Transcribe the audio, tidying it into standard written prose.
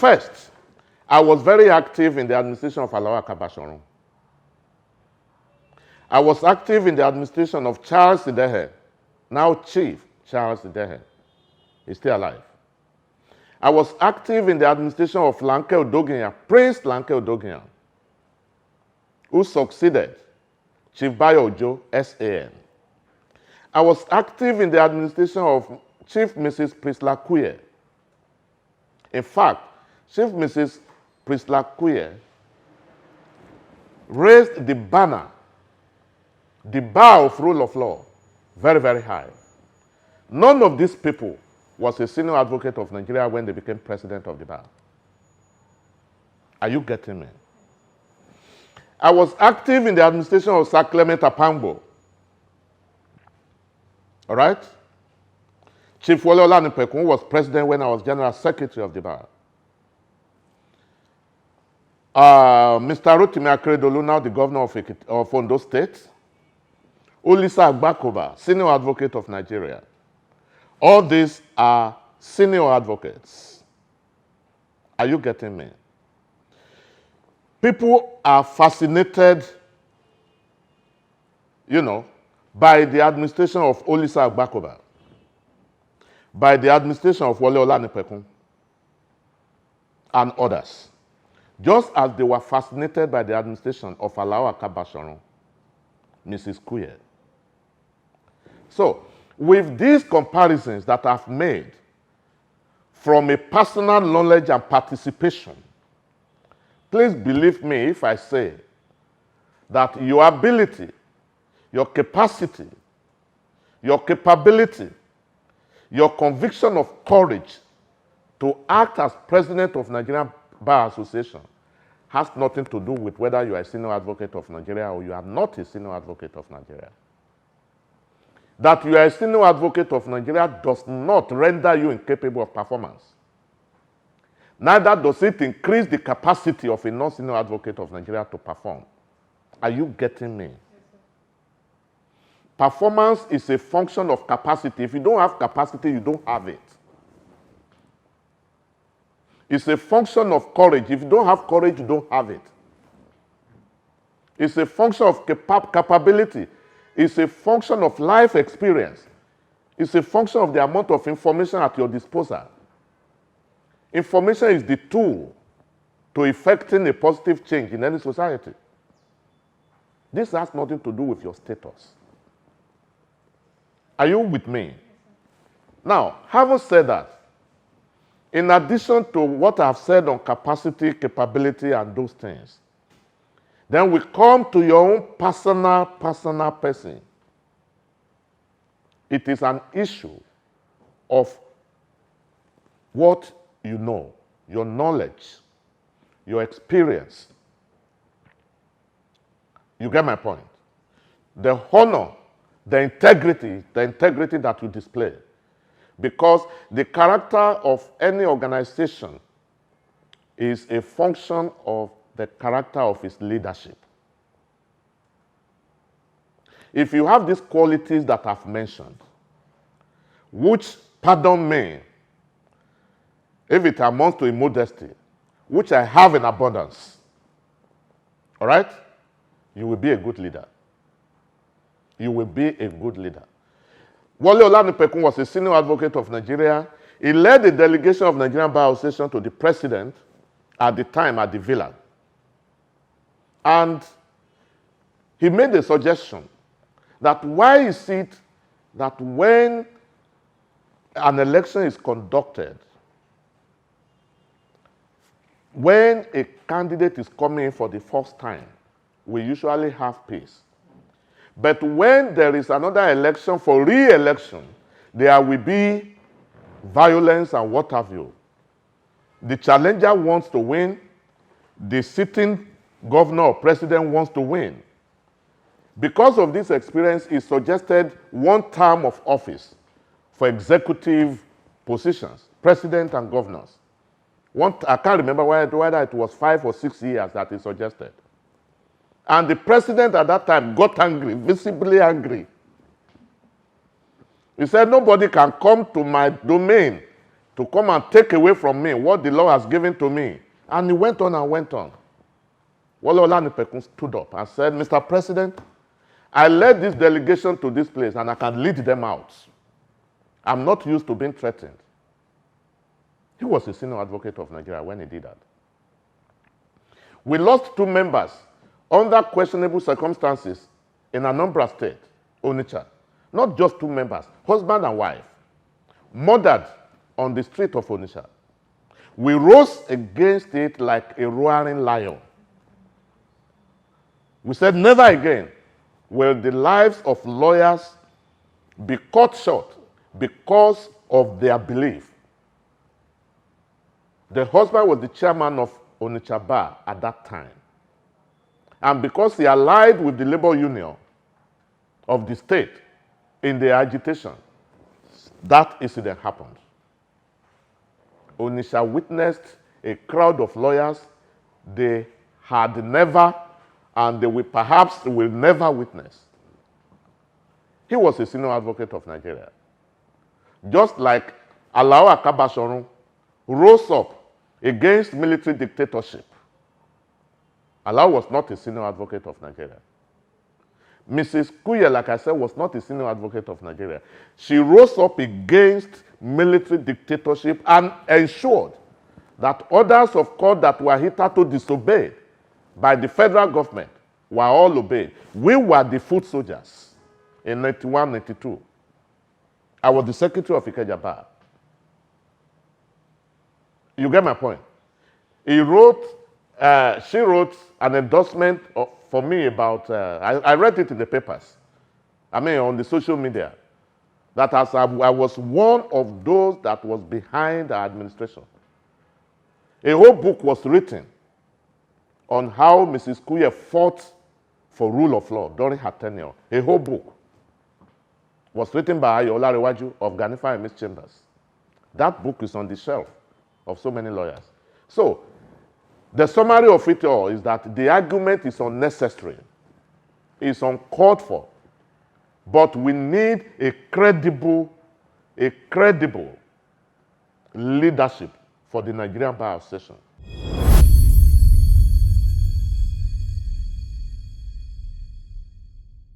First, I was very active in the administration of Alawa Kabashorun. I was active in the administration of Charles Idehe, now Chief Charles Idehe. He's still alive. I was active in the administration of Lanke Odogiyan, Prince Lanke Odogiyan, who succeeded Chief Bayo Ojo, SAN. I was active in the administration of Chief Mrs. Priscilla Kuye. In fact, Chief Mrs. Priscilla Kuye raised the banner, the bar of rule of law, very, very high. None of these people was a senior advocate of Nigeria when they became president of the bar. Are you getting me? I was active in the administration of Sir Clement Apambo. All right? Chief Wole Olanipekun was president when I was general secretary of the bar. Mr. Rotimi Akeredolu, now the governor of Ondo State. Olisa Agbakoba, senior advocate of Nigeria. All these are senior advocates. Are you getting me? People are fascinated, by the administration of Olisa Agbakoba, by the administration of Wole Olanipekun, and others. Just as they were fascinated by the administration of Alawa Kabashorun, Mrs. Kuye. So, with these comparisons that I've made from a personal knowledge and participation, please believe me if I say that your ability, your capacity, your capability, your conviction of courage to act as president of Nigerian Bar Association has nothing to do with whether you are a senior advocate of Nigeria or you are not a senior advocate of Nigeria. That you are a senior advocate of Nigeria does not render you incapable of performance. Neither does it increase the capacity of a non-senior advocate of Nigeria to perform. Are you getting me? Performance is a function of capacity. If you don't have capacity, you don't have it. It's a function of courage. If you don't have courage, you don't have it. It's a function of capability. It's a function of life experience. It's a function of the amount of information at your disposal. Information is the tool to effecting a positive change in any society. This has nothing to do with your status. Are you with me? Now, having said that, in addition to what I've said on capacity, capability, and those things, then we come to your own personal person. It is an issue of what you know, your knowledge, your experience. You get my point? The honor, the integrity that you display. Because the character of any organization is a function of the character of its leadership. If you have these qualities that I've mentioned, which, pardon me, if it amounts to immodesty, which I have in abundance, all right, you will be a good leader. You will be a good leader. Wole Olanipekun was a senior advocate of Nigeria. He led the delegation of Nigerian Bar Association to the president at the time at the Villa. And he made a suggestion that why is it that when an election is conducted, when a candidate is coming in for the first time, we usually have peace. But when there is another election for re-election, there will be violence and what have you. The challenger wants to win. The sitting governor or president wants to win. Because of this experience, he suggested one term of office for executive positions, president and governors. I can't remember whether it was 5 or 6 years that he suggested. And the president at that time got angry, visibly angry. He said, nobody can come to my domain to come and take away from me what the law has given to me. And he went on and went on. Wole Olanipekun stood up and said, Mr. President, I led this delegation to this place and I can lead them out. I'm not used to being threatened. He was a senior advocate of Nigeria when he did that. We lost 2 members under questionable circumstances in Anambra State, Onitsha. Not just 2 members, husband and wife, murdered on the street of Onitsha. We rose against it like a roaring lion. We said, never again will the lives of lawyers be cut short because of their belief. The husband was the chairman of Onitsha Bar at that time. And because he allied with the labor union of the state in the agitation, that incident happened. Onitsha witnessed a crowd of lawyers they had never, and they will perhaps will never witness. He was a senior advocate of Nigeria. Just like Alao Akabashorun rose up against military dictatorship. Alao was not a senior advocate of Nigeria. Mrs. Kuye, like I said, was not a senior advocate of Nigeria. She rose up against military dictatorship and ensured that orders of court that were hitherto disobeyed by the federal government were all obeyed. We were the foot soldiers in 91, 92. I was the secretary of Ikeja Bar. You get my point? She wrote an endorsement for me about, I read it in the papers, on the social media, that as I was one of those that was behind the administration. A whole book was written on how Mrs. Kuye fought for rule of law during her tenure. A whole book was written by Olarewaju of Ganifa and Miss Chambers. That book is on the shelf of so many lawyers. So, the summary of it all is that the argument is unnecessary, it's uncalled for, but we need a credible leadership for the Nigerian Bar Association.